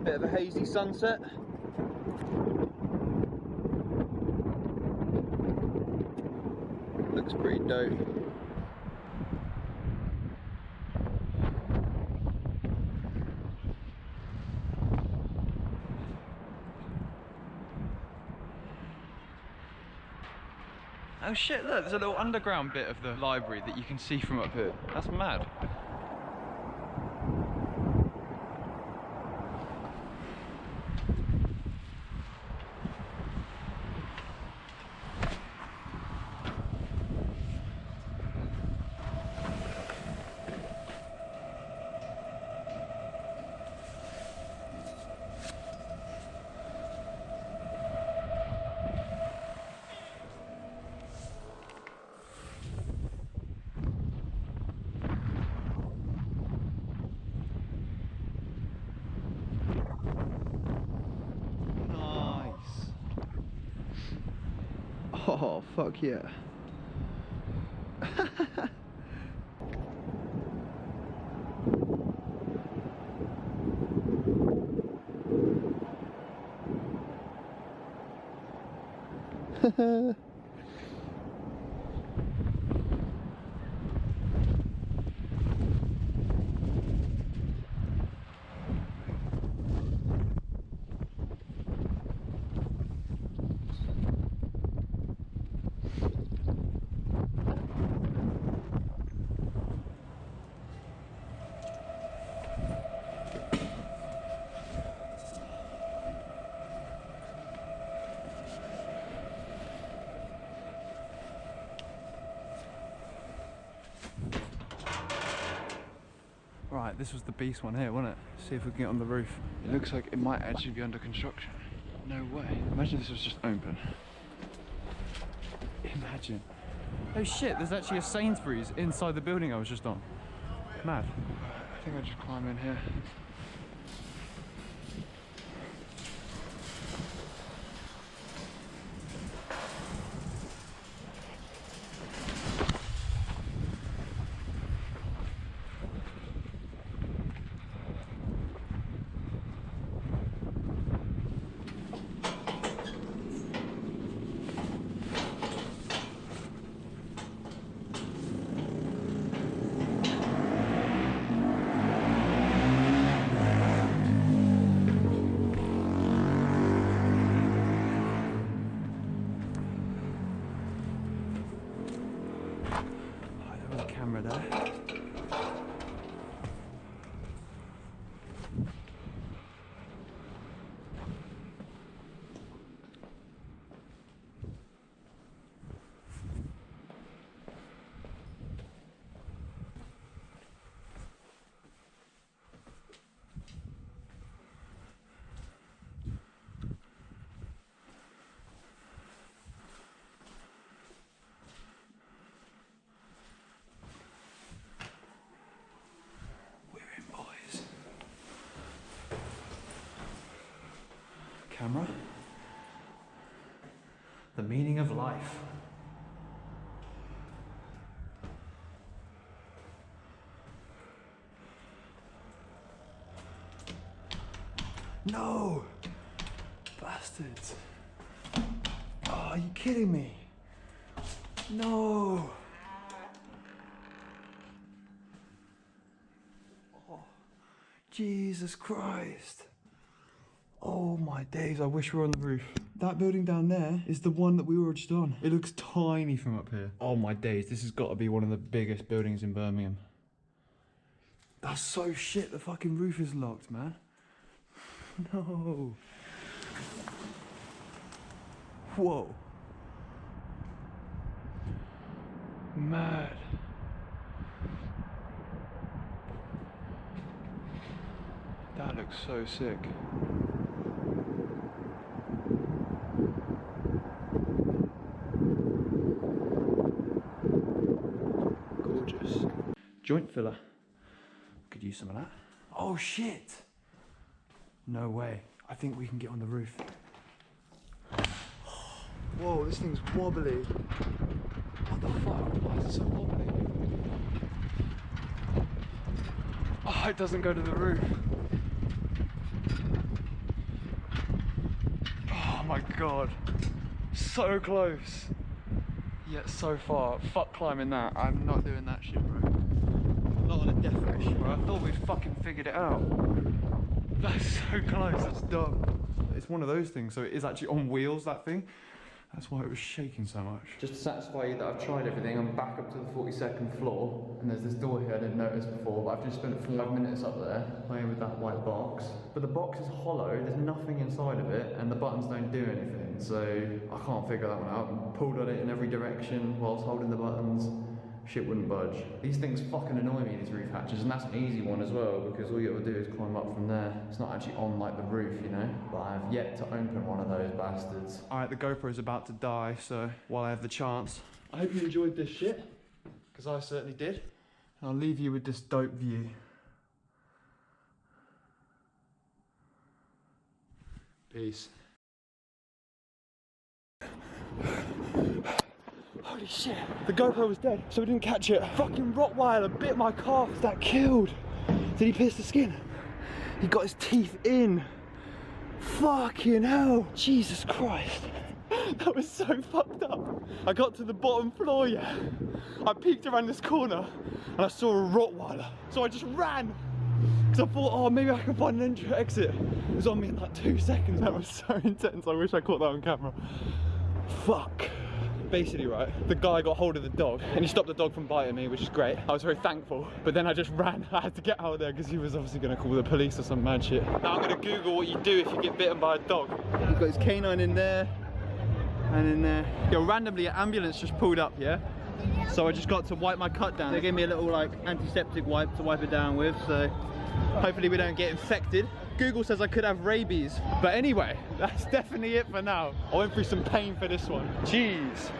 Bit of a hazy sunset. Looks pretty dope. Oh shit, look, there's a little underground bit of the library that you can see from up here. That's mad. Oh, fuck yeah. Right, this was the beast one here, wasn't it? See if we can get on the roof. It looks like it might actually be under construction. No way. Imagine this was just open. Imagine. Oh shit, there's actually a Sainsbury's inside the building I was just on. Mad. I think I'll just climb in here. Camera there. Camera. The meaning of life. No! Bastards. Oh, are you kidding me? No! Oh, Jesus Christ. Oh my days, I wish we were on the roof. That building down there is the one that we were just on. It looks tiny from up here. Oh my days, this has got to be one of the biggest buildings in Birmingham. That's so shit, the fucking roof is locked, man. No. Whoa. Mad. That looks so sick. Gorgeous. Joint filler. Could use some of that. Oh shit! No way. I think we can get on the roof. Whoa, this thing's wobbly. What the fuck? Why is it so wobbly? Oh, it doesn't go to the roof. god. So close. Yet so far. Fuck climbing that. I'm not doing that shit, bro. Not on a death wish, bro. I thought we'd fucking figured it out. That's so close, that's dumb. It's one of those things, so it is actually on wheels, that thing. That's why it was shaking so much. Just to satisfy you that I've tried everything, I'm back up to the 42nd floor, and there's this door here I didn't notice before, but I've just spent 5 minutes up there playing with that white box. But the box is hollow, there's nothing inside of it, and the buttons don't do anything, so I can't figure that one out. I pulled at it in every direction whilst holding the buttons. Shit wouldn't budge. These things fucking annoy me, these roof hatches, and that's an easy one as well, because all you gotta do is climb up from there. It's not actually on like the roof, you know? But I have yet to open one of those bastards. Alright, the GoPro's about to die, so while I have the chance, I hope you enjoyed this shit, because I certainly did. And I'll leave you with this dope view. Peace. Holy shit, the GoPro was dead, so we didn't catch it. Fucking Rottweiler bit my calf. Is that killed? Did he pierce the skin? He got his teeth in. Fucking hell. Jesus Christ. That was so fucked up. I got to the bottom floor, yeah. I peeked around this corner and I saw a Rottweiler. So I just ran. Because I thought, oh, maybe I can find an exit. It was on me in like 2 seconds. That was so intense. I wish I caught that on camera. Fuck. Basically, right, the guy got hold of the dog and he stopped the dog from biting me, which is great. I was very thankful, but then I just ran. I had to get out of there because he was obviously going to call the police or some mad shit. Now I'm going to Google what you do if you get bitten by a dog. He's got his canine in there and in there. Yo, randomly an ambulance just pulled up, yeah? So I just got to wipe my cut down. They gave me a little like antiseptic wipe to wipe it down with, so hopefully we don't get infected. Google says I could have rabies. But anyway, that's definitely it for now. I went through some pain for this one. Jeez.